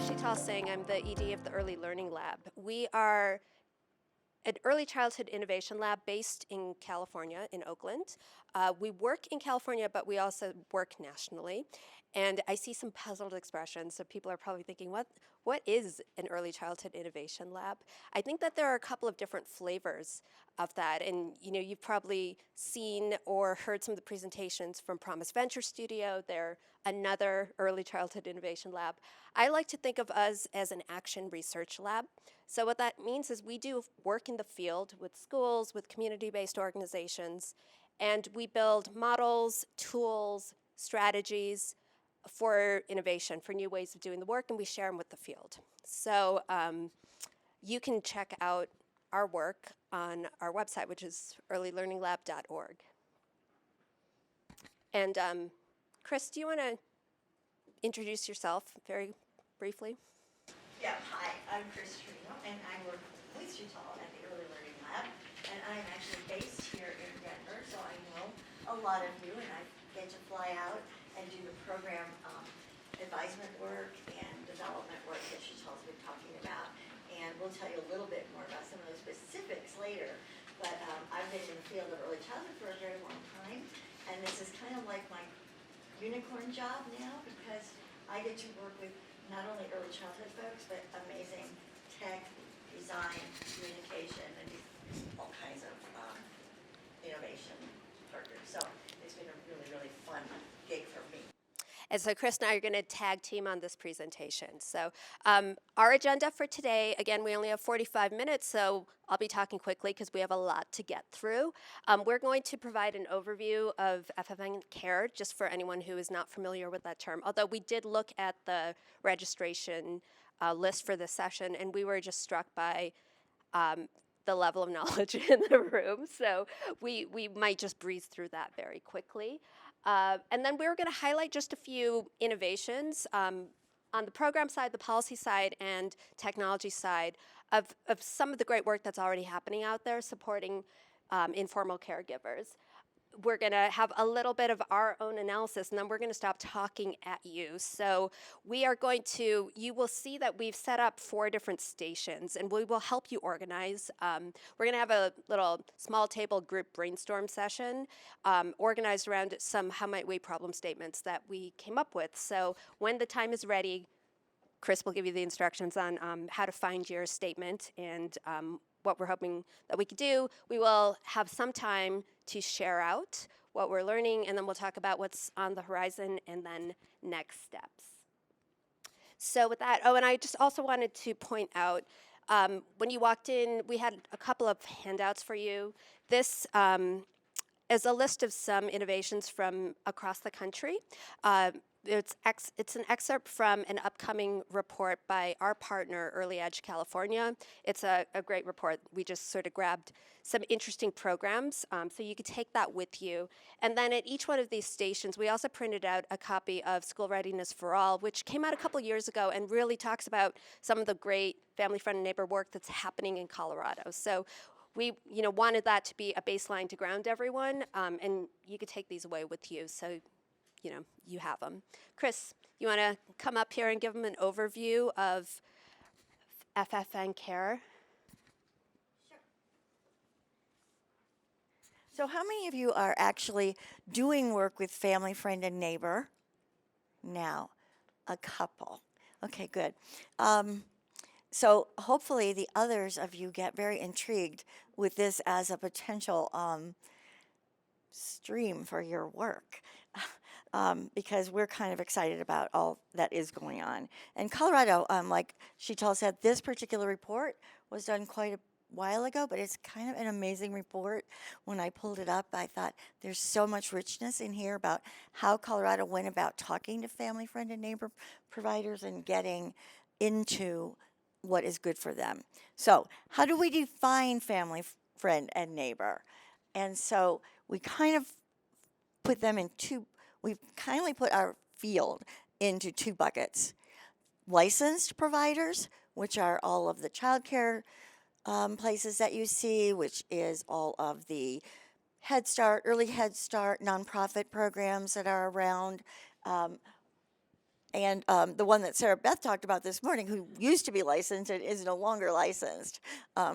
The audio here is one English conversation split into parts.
Sheetal Singh. I'm the ED of the Early Learning Lab. We are an early childhood innovation lab based in California, in Oakland. We work in California, but we also work nationally. And I see some puzzled expressions, so people are probably thinking, what is an early childhood innovation lab? I think that there are a couple of different flavors of that. And you've probably seen or heard some of the presentations from Promise Venture Studio. They're another early childhood innovation lab. I like to think of us as an action research lab. So what that means is we do work in the field with schools, with community-based organizations, and we build models, tools, strategies for innovation, for new ways of doing the work, and we share them with the field. So you can check out our work on our website, which is earlylearninglab.org. And Chris, do you want to introduce yourself very briefly? Yeah, hi, I'm Sciarrino, and I work with Sheetal at the Early Learning Lab, and I'm actually based here in Denver, so I know a lot of you, and I get to fly out and do the program advisement work and development work that Sheetal's been talking about, and we'll tell you a little bit more about some of those specifics later, but I've been in the field of early childhood for a very long time, and this is kind of like my unicorn job now, because I get to work with not only early childhood folks, but amazing tech, design, communication, and all kinds of innovation partners. So it's been a really, really fun gig for me. And so Chris and I are going to tag team on this presentation. So our agenda for today, again, we only have 45 minutes, so I'll be talking quickly because we have a lot to get through. We're going to provide an overview of FFN Care, just for anyone who is not familiar with that term, although we did look at the registration list for this session, and we were just struck by the level of knowledge in the room. So we might just breeze through that very quickly. And then we're going to highlight just a few innovations on the program side, the policy side, and technology side of some of the great work that's already happening out there supporting informal caregivers. We're going to have a little bit of our own analysis, and then we're going to stop talking at you. So we are going to, you will see that we've set up 4 different stations, and we will help you organize. We're going to have a little small table group brainstorm session organized around some how might we problem statements that we came up with. So when the time is ready, Chris will give you the instructions on how to find your statement and what we're hoping that we could do. We will have some time to share out what we're learning, and then we'll talk about what's on the horizon and then next steps. So with that, and I just also wanted to point out, when you walked in, we had a couple of handouts for you. This is a list of some innovations from across the country. It's an excerpt from an upcoming report by our partner, Early Edge California. It's a great report. We just sort of grabbed some interesting programs, so you could take that with you. And then at each one of these stations, we also printed out a copy of School Readiness for All, which came out a couple years ago and really talks about some of the great family, friend, and neighbor work that's happening in Colorado. So we wanted that to be a baseline to ground everyone, and you could take these away with you. So you have them. Chris, you want to come up here and give them an overview of FFN Care? Sure. So how many of you are actually doing work with family, friend, and neighbor now? A couple. Okay, good. So hopefully the others of you get very intrigued with this as a potential stream for your work. Because we're kind of excited about all that is going on. And Colorado, like Sheetal said, this particular report was done quite a while ago, but it's kind of an amazing report. When I pulled it up, I thought there's so much richness in here about how Colorado went about talking to family, friend, and neighbor providers and getting into what is good for them. So how do we define family, friend, and neighbor? And so we kind of put them in we've kindly put our field into 2 buckets. Licensed providers, which are all of the childcare places that you see, which is all of the Head Start, early Head Start, nonprofit programs that are around, and the one that Sarah Beth talked about this morning, who used to be licensed and is no longer licensed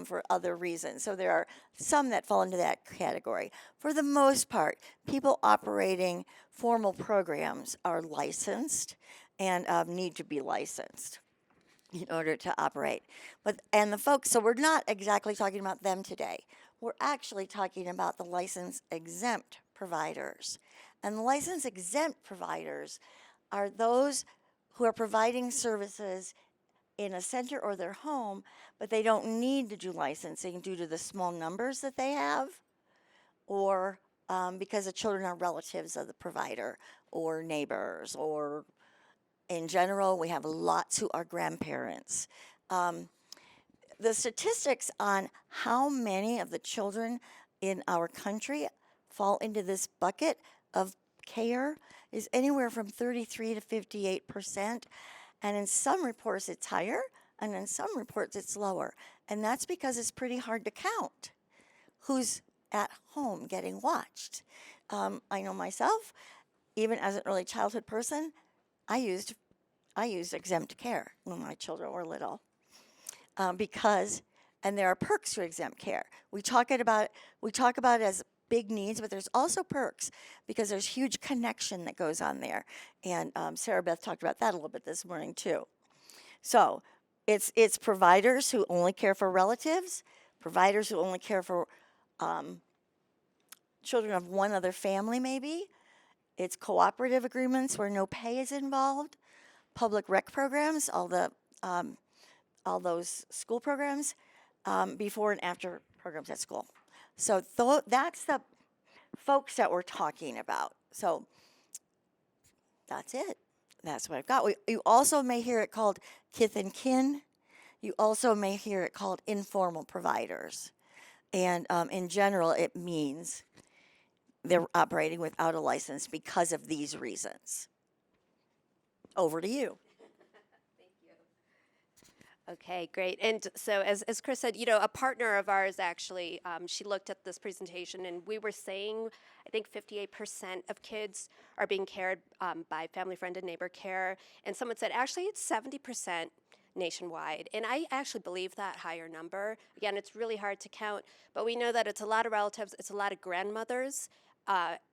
for other reasons. So there are some that fall into that category. For the most part, people operating formal programs are licensed and need to be licensed in order to operate. And the folks, so we're not exactly talking about them today. We're actually talking about the license exempt providers. And the license exempt providers are those who are providing services in a center or their home, but they don't need to do licensing due to the small numbers that they have, or because the children are relatives of the provider or neighbors, or in general, we have lots who are grandparents. The statistics on how many of the children in our country fall into this bucket of care is anywhere from 33 to 58%. And in some reports it's higher, and in some reports it's lower. And that's because it's pretty hard to count who's at home getting watched. I know myself, even as an early childhood person, I used exempt care when my children were little because, and there are perks to exempt care. We talk about it as big needs, but there's also perks because there's huge connection that goes on there. And Sarah Beth talked about that a little bit this morning too. So it's providers who only care for relatives, providers who only care for children of one other family maybe. It's cooperative agreements where no pay is involved, public rec programs, all those school programs, before and after programs at school. So that's the folks that we're talking about. So that's it. That's what I've got. You also may hear it called kith and kin. You also may hear it called informal providers. And in general, it means they're operating without a license because of these reasons. Over to you. Okay, great. And so as Chris said, a partner of ours actually, she looked at this presentation and we were saying, I think 58% of kids are being cared by family, friend, and neighbor care. And someone said, actually, it's 70% nationwide. And I actually believe that higher number. Again, it's really hard to count, but we know that it's a lot of relatives, it's a lot of grandmothers,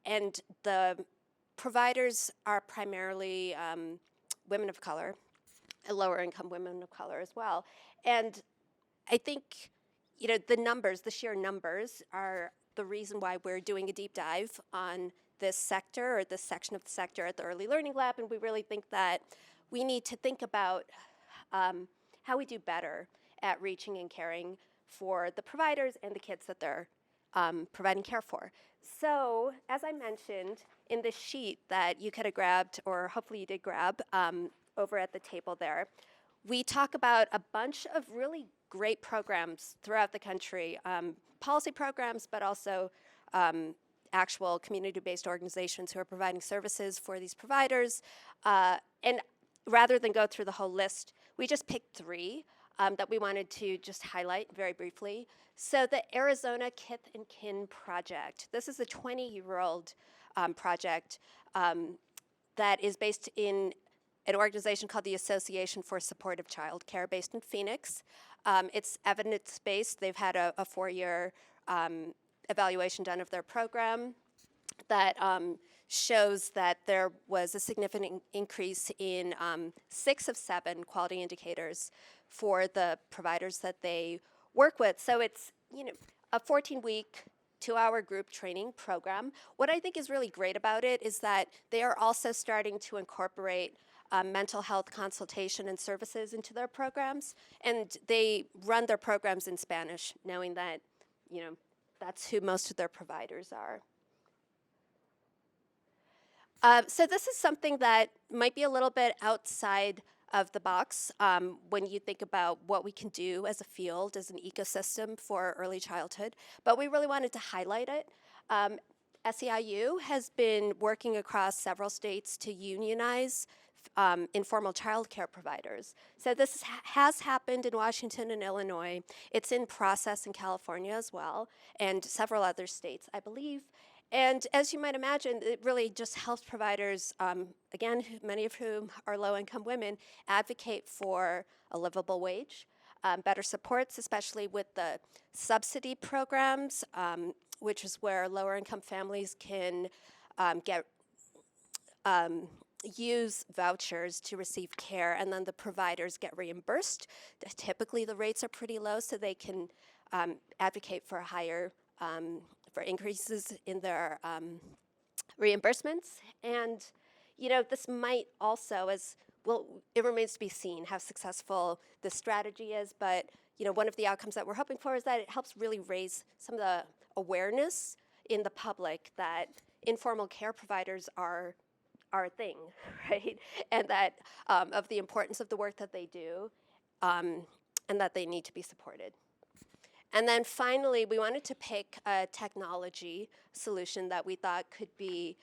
and the providers are primarily women of color, lower income women of color as well. And I think, the sheer numbers are the reason why we're doing a deep dive on this sector or this section of the sector at the Early Learning Lab. And we really think that we need to think about how we do better at reaching and caring for the providers and the kids that they're providing care for. So, as I mentioned, in the sheet that you could have grabbed, or hopefully you did grab, over at the table there, we talk about a bunch of really great programs throughout the country, policy programs, but also actual community-based organizations who are providing services for these providers. And rather than go through the whole list, we just picked three that we wanted to just highlight very briefly. So the Arizona Kith and Kin Project. This is a 20-year-old project that is based in an organization called the Association for Supportive Childcare, based in Phoenix. It's evidence-based. They've had a 4-year evaluation done of their program that shows that there was a significant increase in 6 of 7 quality indicators for the providers that they work with. So it's a 14-week, 2-hour group training program. What I think is really great about it is that they are also starting to incorporate mental health consultation and services into their programs, and they run their programs in Spanish, knowing that, that's who most of their providers are. So this is something that might be a little bit outside of the box when you think about what we can do as a field, as an ecosystem for early childhood, but we really wanted to highlight it. SEIU has been working across several states to unionize informal child care providers. So this has happened in Washington and Illinois. It's in process in California as well, and several other states, I believe. And as you might imagine, it really just helps providers, again, many of whom are low income women, advocate for a livable wage, better supports, especially with the subsidy programs, which is where lower income families can get use vouchers to receive care, and then the providers get reimbursed. Typically, the rates are pretty low, so they can advocate for higher for increases in their reimbursements. And this might also, as well, it remains to be seen how successful this strategy is. But one of the outcomes that we're hoping for is that it helps really raise some of the awareness in the public that informal care providers are a thing, right? And that of the importance of the work that they do, and that they need to be supported. And then finally, we wanted to pick a technology solution that we thought could be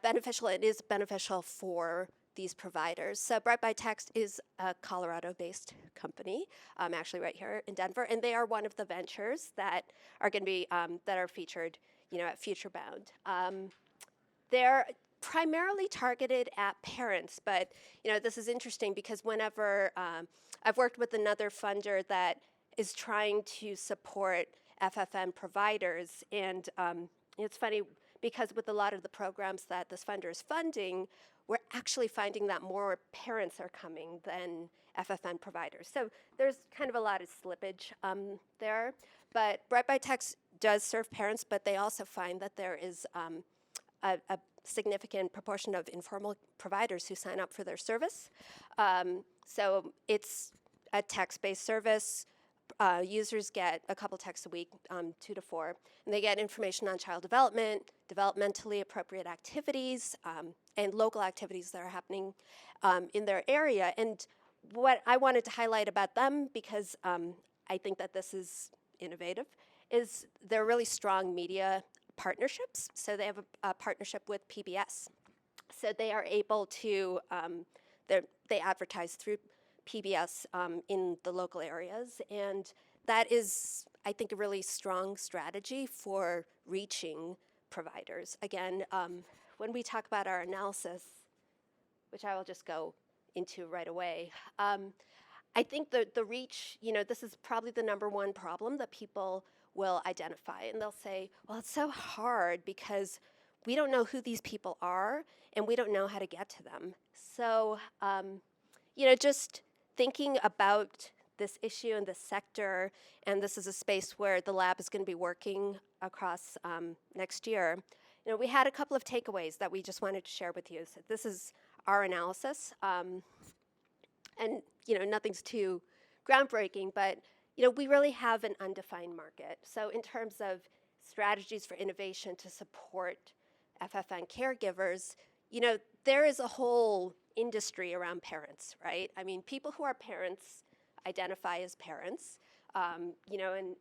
beneficial. It is beneficial for these providers. So Bright by Text is a Colorado-based company, actually right here in Denver, and they are one of the ventures that are going to be that are featured, at Futurebound. They're primarily targeted at parents, but this is interesting because whenever I've worked with another funder that is trying to support FFM providers, and it's funny because with a lot of the programs that this funder is funding, we're actually finding that more parents are coming than FFM providers. So there's kind of a lot of slippage there. But Bright by Text does serve parents, but they also find that there is a significant proportion of informal providers who sign up for their service. So it's a text-based service. Users get a couple texts a week, 2 to 4, and they get information on child development, developmentally appropriate activities, and local activities that are happening in their area. And what I wanted to highlight about them, because I think that this is innovative, is they're really strong media partnerships. So they have a partnership with PBS. So they are able to, they advertise through PBS in the local areas. And that is, I think, a really strong strategy for reaching providers. Again, when we talk about our analysis, which I will just go into right away, I think the reach, this is probably the number one problem that people will identify. And they'll say, well, it's so hard because we don't know who these people are and we don't know how to get to them. So, just thinking about this issue and this sector, and this is a space where the lab is going to be working across next year, we had a couple of takeaways that we just wanted to share with you. So this is our analysis. And, nothing's too groundbreaking, but, we really have an undefined market. So in terms of strategies for innovation to support FFN caregivers, there is a whole industry around parents, right? I mean, people who are parents identify as parents, and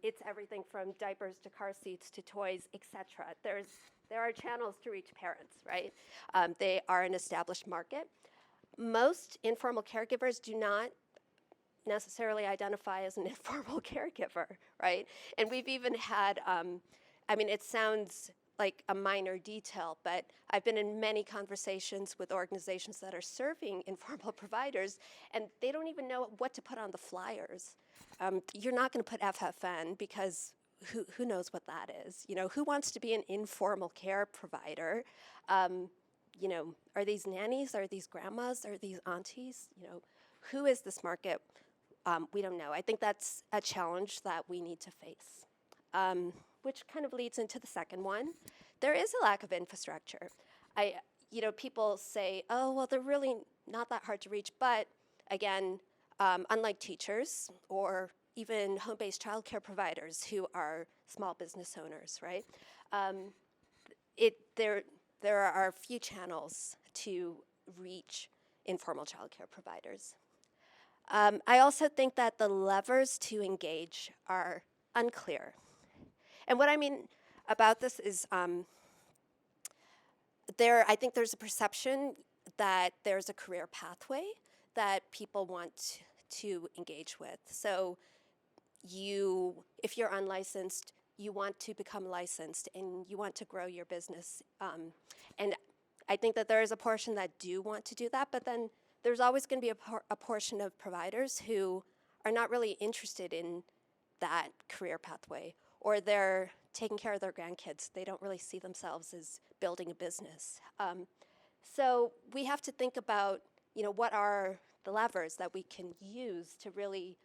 it's everything from diapers to car seats to toys, etc. There are channels to reach parents, right? They are an established market. Most informal caregivers do not necessarily identify as an informal caregiver, right? And we've even had, it sounds like a minor detail, but I've been in many conversations with organizations that are serving informal providers, and they don't even know what to put on the flyers. You're not going to put FFN because who knows what that is? Who wants to be an informal care provider? Are these nannies? Are these grandmas? Are these aunties? Who is this market? We don't know. I think that's a challenge that we need to face. Which kind of leads into the second one. There is a lack of infrastructure. People say, oh, well, they're really not that hard to reach. But again, unlike teachers or even home-based childcare providers who are small business owners, right? There are few channels to reach informal childcare providers. I also think that the levers to engage are unclear. And what I mean about this is I think there's a perception that there's a career pathway that people want to engage with. So if you're unlicensed, you want to become licensed and you want to grow your business. And I think that there is a portion that do want to do that, but then there's always going to be a portion of providers who are not really interested in that career pathway, or they're taking care of their grandkids. They don't really see themselves as building a business. So we have to think about, what are the levers that we can use to really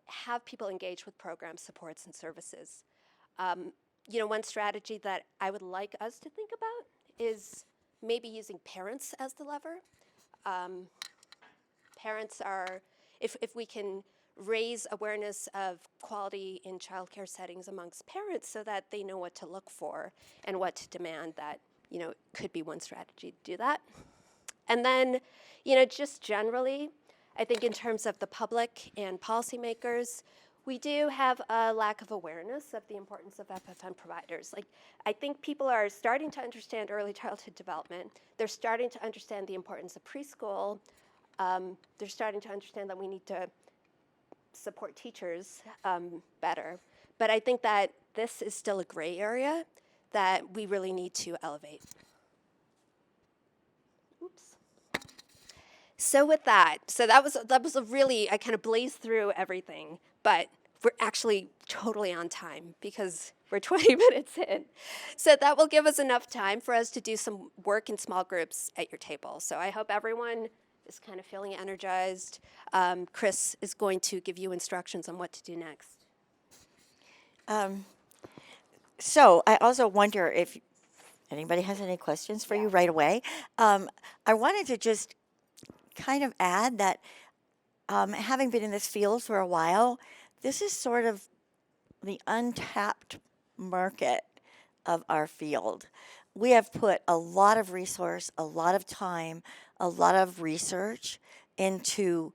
have people engage with programs, supports, and services. One strategy that I would like us to think about is maybe using parents as the lever. Parents are, if we can raise awareness of quality in childcare settings amongst parents so that they know what to look for and what to demand, that, could be one strategy to do that. And then, just generally, I think in terms of the public and policymakers, we do have a lack of awareness of the importance of FFM providers. Like, I think people are starting to understand early childhood development. They're starting to understand the importance of preschool. They're starting to understand that we need to support teachers better. But I think that this is still a gray area that we really need to elevate. Oops. So with that was a really, I kind of blazed through everything, but we're actually totally on time because we're 20 minutes in. So that will give us enough time for us to do some work in small groups at your table. So I hope everyone is kind of feeling energized. Chris is going to give you instructions on what to do next. So I also wonder if anybody has any questions for you right away. I wanted to just kind of add that having been in this field for a while, this is sort of the untapped market of our field. We have put a lot of resource, a lot of time, a lot of research into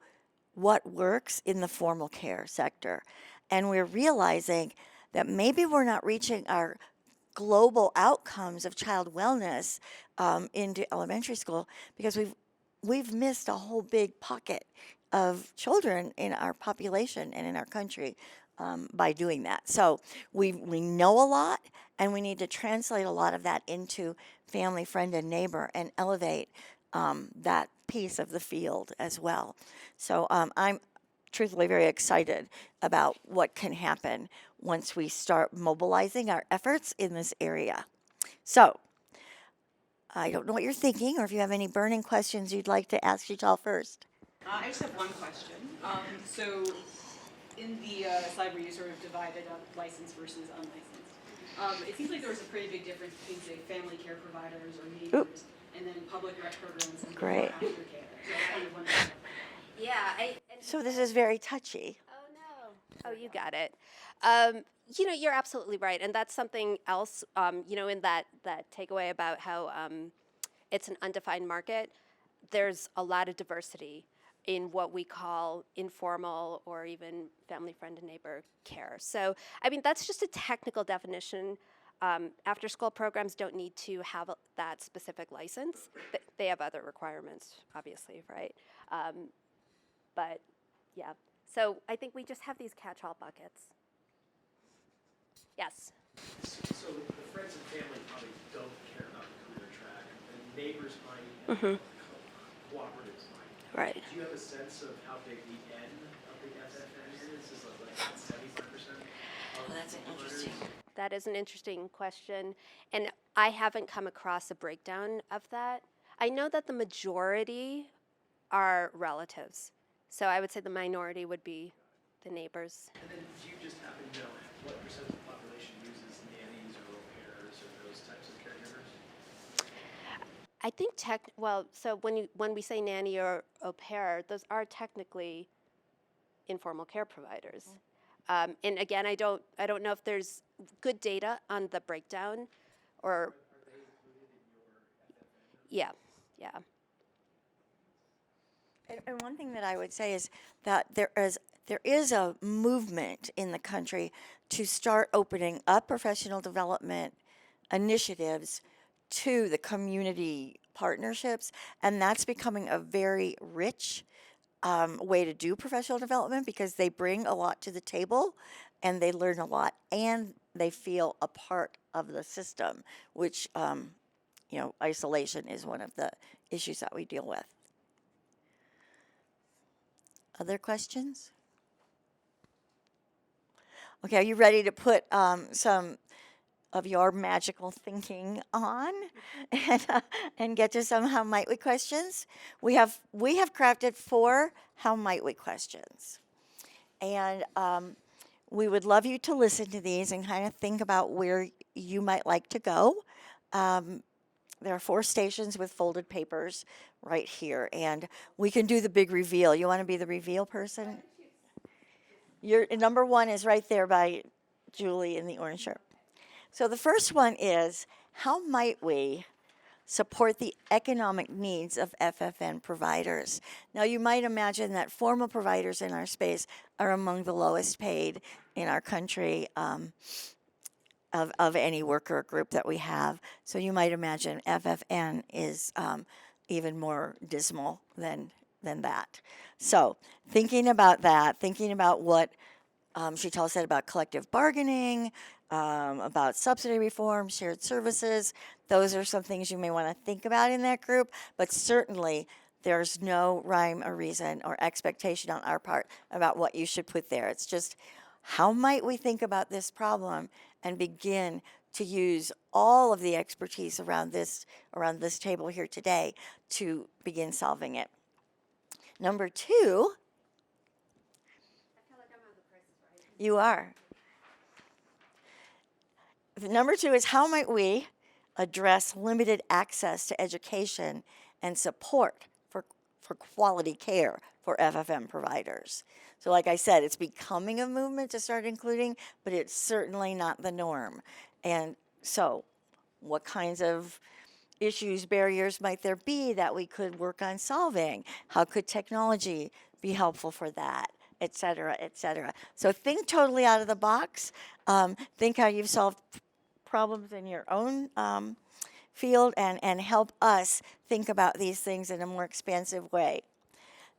what works in the formal care sector. And we're realizing that maybe we're not reaching our global outcomes of child wellness into elementary school because we've missed a whole big pocket of children in our population and in our country by doing that. So we know a lot, and we need to translate a lot of that into family, friend, and neighbor, and elevate that piece of the field as well. So I'm truthfully very excited about what can happen once we start mobilizing our efforts in this area. So I don't know what you're thinking, or if you have any burning questions you'd like to ask Sheetal first. I just have one question. So in the slide where you sort of divided up licensed versus unlicensed, it seems like there was a pretty big difference between, say, family care providers or neighbors, and then public rec programs and Great. aftercare. So I kind of wondered. Yeah. So this is very touchy. Oh, no. Oh, you got it. You're absolutely right. And that's something else, in that takeaway about how it's an undefined market. There's a lot of diversity in what we call informal or even family, friend, and neighbor care. So, that's just a technical definition. After school programs don't need to have that specific license. They have other requirements, obviously, right? But, yeah. So I think we just have these catch-all buckets. Yes? So the friends and family probably don't care about the career track. The neighbors might, and cooperatives might. Right. Do you have a sense of how big the N of the FFN is? Is it like 75%? Well, that's interesting. That is an interesting question. And I haven't come across a breakdown of that. I know that the majority are relatives. So I would say the minority would be the neighbors. And then do you just happen to know what percent of the population uses nannies or au pairs or those types of caregivers? I think so when we say nanny or au pair, those are technically informal care providers. And again, I don't know if there's good data on the breakdown, or Are they included in your FFN? yeah. And one thing that I would say is that there is a movement in the country to start opening up professional development initiatives to the community partnerships, and that's becoming a very rich way to do professional development because they bring a lot to the table and they learn a lot, and they feel a part of the system, which, isolation is one of the issues that we deal with. Other questions? Okay, are you ready to put some of your magical thinking on and get to some how might we questions? We have crafted 4 how might we questions, and we would love you to listen to these and kind of think about where you might like to go. There are 4 stations with folded papers right here, and we can do the big reveal. You want to be the reveal person? Your number 1 is right there by Julie in the orange shirt. So the first one is, how might we support the economic needs of FFN providers? Now, you might imagine that formal providers in our space are among the lowest paid in our country, of any worker group that we have. So you might imagine FFN is even more dismal than that. So thinking about that, thinking about what Sheetal said about collective bargaining, about subsidy reform, shared services, those are some things you may want to think about in that group, but certainly there's no rhyme or reason or expectation on our part about what you should put there. It's just, how might we think about this problem and begin to use all of the expertise around this table here today to begin solving it. Number 2, I feel like I'm on the Price is Right. you are. Number 2 is, how might we address limited access to education and support for quality care for FFM providers? So like I said, it's becoming a movement to start including, but it's certainly not the norm. And so what kinds of issues, barriers might there be that we could work on solving? How could technology be helpful for that? Et cetera, et cetera. So think totally out of the box. Think how you've solved problems in your own field, and help us think about these things in a more expansive way.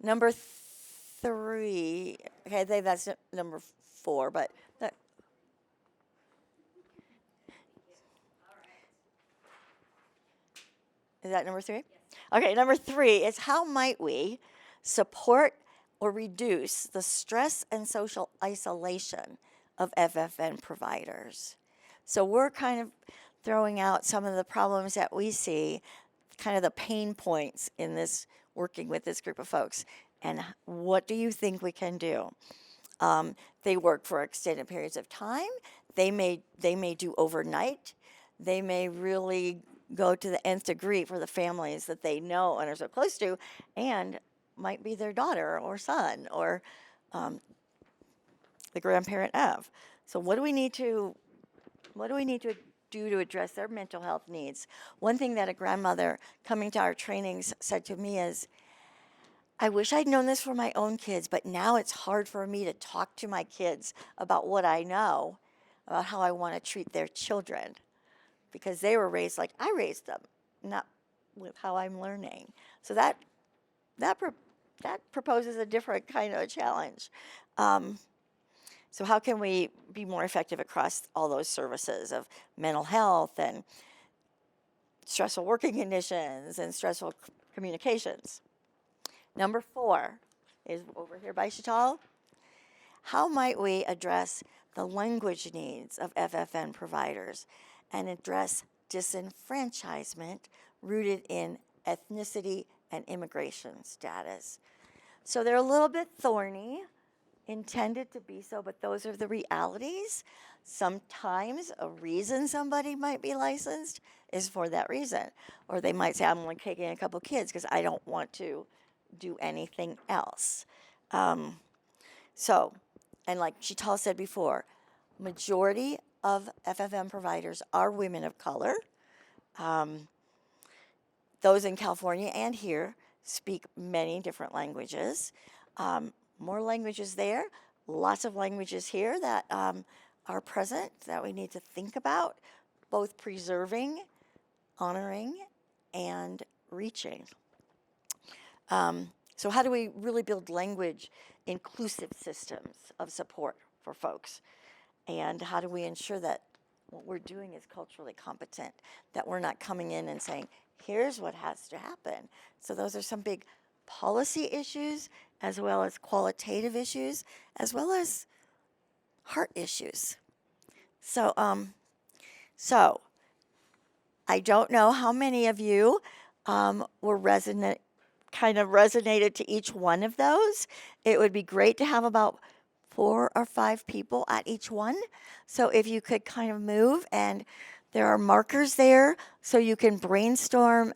Number 3, okay, I think that's number 4, but is that number 3? Yes. Okay, number 3 is, how might we support or reduce the stress and social isolation of FFN providers? So we're kind of throwing out some of the problems that we see, kind of the pain points in this, working with this group of folks. And what do you think we can do? They work for extended periods of time. They may do overnight. They may really go to the nth degree for the families that they know and are so close to, and might be their daughter or son or the grandparent of. So what do we need to do to address their mental health needs? One thing that a grandmother coming to our trainings said to me is, I wish I'd known this for my own kids, but now it's hard for me to talk to my kids about what I know, about how I want to treat their children, because they were raised like I raised them, not with how I'm learning. So that proposes a different kind of a challenge. So how can we be more effective across all those services of mental health and stressful working conditions and stressful communications? Number 4 is over here by Sheetal. How might we address the language needs of FFN providers and address disenfranchisement rooted in ethnicity and immigration status? So they're a little bit thorny, intended to be so, but those are the realities. Sometimes a reason somebody might be licensed is for that reason. Or they might say, I'm only taking a couple kids because I don't want to do anything else. So, and like Sheetal said before, majority of FFM providers are women of color. Those in California and here speak many different languages. More languages there, lots of languages here that are present that we need to think about, both preserving, honoring, and reaching. So how do we really build language inclusive systems of support for folks? And how do we ensure that what we're doing is culturally competent, that we're not coming in and saying, here's what has to happen. So those are some big policy issues, as well as qualitative issues, as well as heart issues. So, so I don't know how many of you were resonated to each one of those. It would be great to have about 4 or 5 people at each one. So if you could kind of move, and there are markers there so you can brainstorm,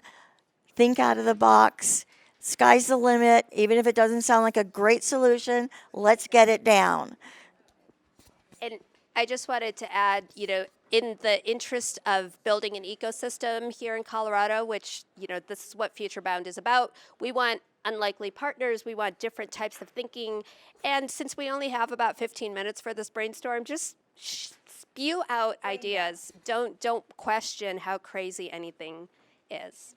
think out of the box. Sky's the limit. Even if it doesn't sound like a great solution, let's get it down. And I just wanted to add, in the interest of building an ecosystem here in Colorado, which, this is what Futurebound is about, we want unlikely partners, we want different types of thinking. And since we only have about 15 minutes for this brainstorm, just spew out ideas. Don't question how crazy anything is.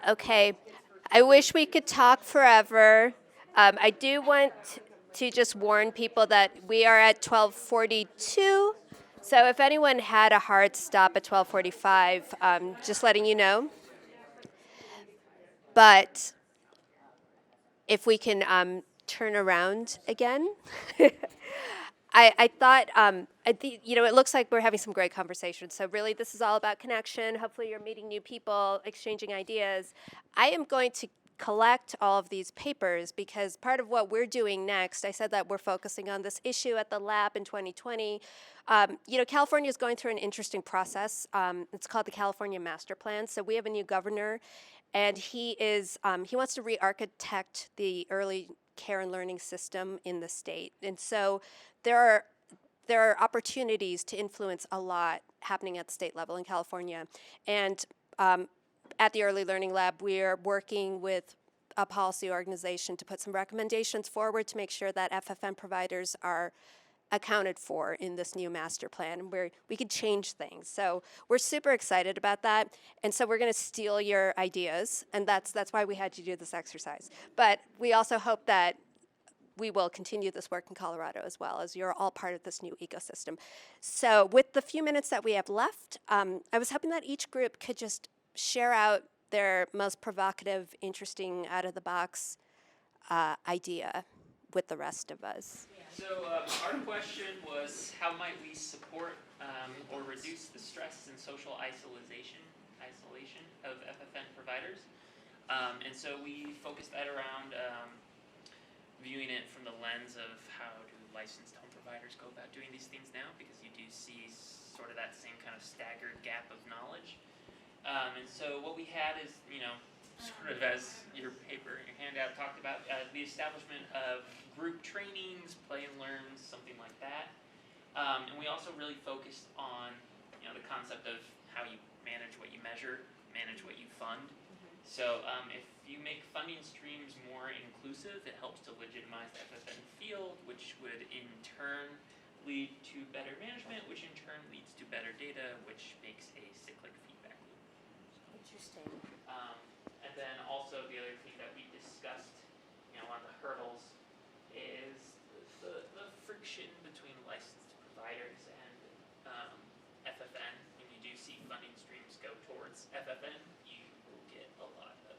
Okay, I wish we could talk forever. I do want to just warn people that we are at 12:42. So if anyone had a hard stop at 12:45, just letting you know. But if we can turn around again. I thought, it looks like we're having some great conversations. So really, this is all about connection. Hopefully, you're meeting new people, exchanging ideas. I am going to collect all of these papers because part of what we're doing next, I said that we're focusing on this issue at the lab in 2020. California is going through an interesting process. It's called the California Master Plan. So we have a new governor, and he wants to re-architect the early care and learning system in the state. And so there are opportunities to influence a lot happening at the state level in California. And at the Early Learning Lab, we're working with a policy organization to put some recommendations forward to make sure that FFN providers are accounted for in this new master plan, where we could change things. So we're super excited about that. And so we're going to steal your ideas, and that's why we had you do this exercise. But we also hope that we will continue this work in Colorado as well, as you're all part of this new ecosystem. So with the few minutes that we have left, I was hoping that each group could just share out their most provocative, interesting, out-of-the-box idea with the rest of us. So our question was, how might we support or reduce the stress and social isolation of FFN providers? And so we focused that around viewing it from the lens of how do licensed home providers go about doing these things now, because you do see sort of that same kind of staggered gap of knowledge. And so what we had is, sort of as your paper, your handout talked about, the establishment of group trainings, play and learns, something like that. And we also really focused on, the concept of how you manage what you measure, manage what you fund. So if you make funding streams more inclusive, it helps to legitimize the FFN field, which would in turn lead to better management, which in turn leads to better data, which makes a cyclic feedback loop. Interesting. And then also the other thing that we discussed, one of the hurdles is the friction between licensed providers and FFN. When you do see funding streams go towards FFN, you will get a lot of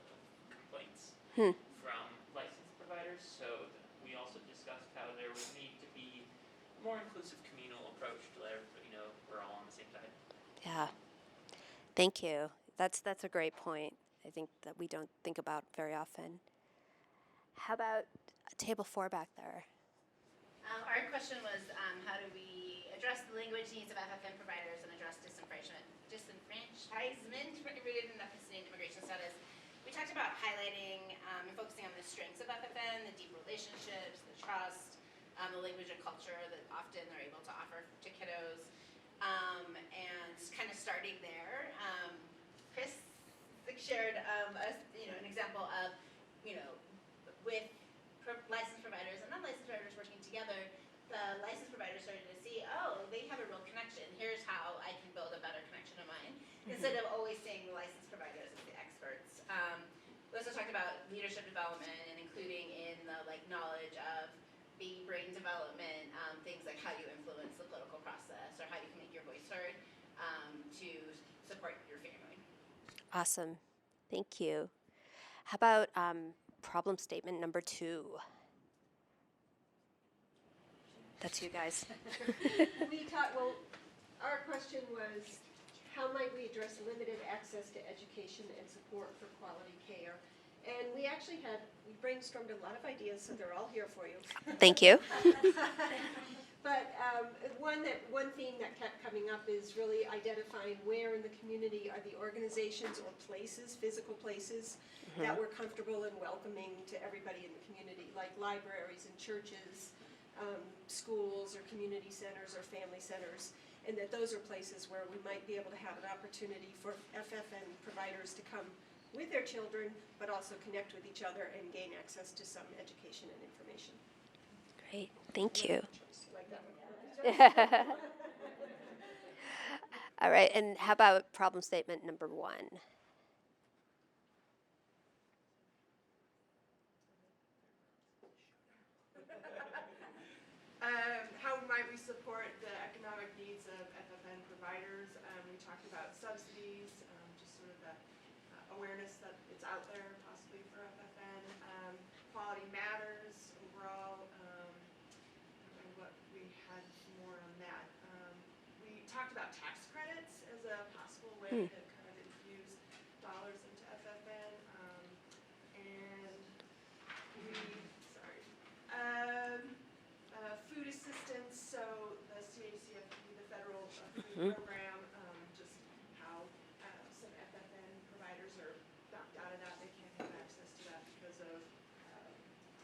complaints from licensed providers. So we also discussed how there would need to be a more inclusive communal approach to let everybody know we're all on the same side. Yeah. Thank you. That's a great point. I think that we don't think about very often. How about table 4 back there. Our question was, how do we address the language needs of FFN providers and address disenfranchisement rooted in ethnicity and immigration status? We talked about highlighting and focusing on the strengths of FFN, the deep relationships, the trust, the language and culture that often they're able to offer to kiddos, and kind of starting there. Chris shared an example of, with licensed providers and non-licensed providers working together, the licensed providers started to see, oh, they have a real connection. Here's how I can build a better connection of mine, instead of always seeing the licensed providers as the experts. We also talked about leadership development and including in the knowledge of baby brain development, things like how you influence the political process or how you can make your voice heard to support your family. Awesome. Thank you. How about problem statement number 2? That's you guys. Our question was, how might we address limited access to education and support for quality care? And we brainstormed a lot of ideas, so they're all here for you. Thank you. But one theme that kept coming up is really identifying where in the community are the organizations or places, physical places, that were comfortable and welcoming to everybody in the community, like libraries and churches, schools or community centers or family centers, and that those are places where we might be able to have an opportunity for FFN providers to come with their children, but also connect with each other and gain access to some education and information. Great. Thank you. Like that one. All right. And how about problem statement number 1? How might we support the economic needs of FFN providers? We talked about subsidies, just sort of the awareness that it's out there possibly for FFN. Quality matters overall, and what we had more on that. We talked about tax credits as a possible way to kind of infuse dollars into FFN. And food assistance, so the CHCFP, the federal food program, just how some FFN providers are knocked out of that. They can't have access to that because of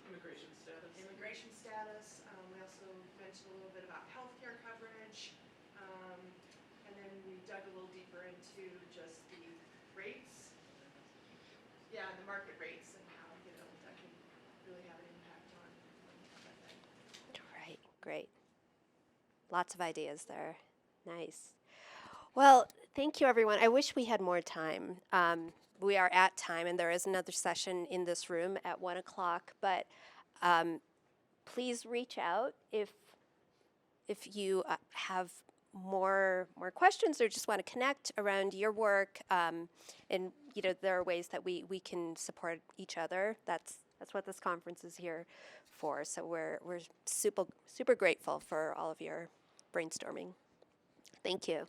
Immigration status. immigration status. We also mentioned a little bit about healthcare coverage. And then we dug a little deeper into just the rates. Yeah, the market rates and how, that can really have an impact on FFN. Right. Great. Lots of ideas there. Nice. Well, thank you, everyone. I wish we had more time. We are at time, and there is another session in this room at 1 o'clock. But please reach out if you have more questions or just want to connect around your work. And there are ways that we can support each other. That's what this conference is here for. So we're super grateful for all of your brainstorming. Thank you.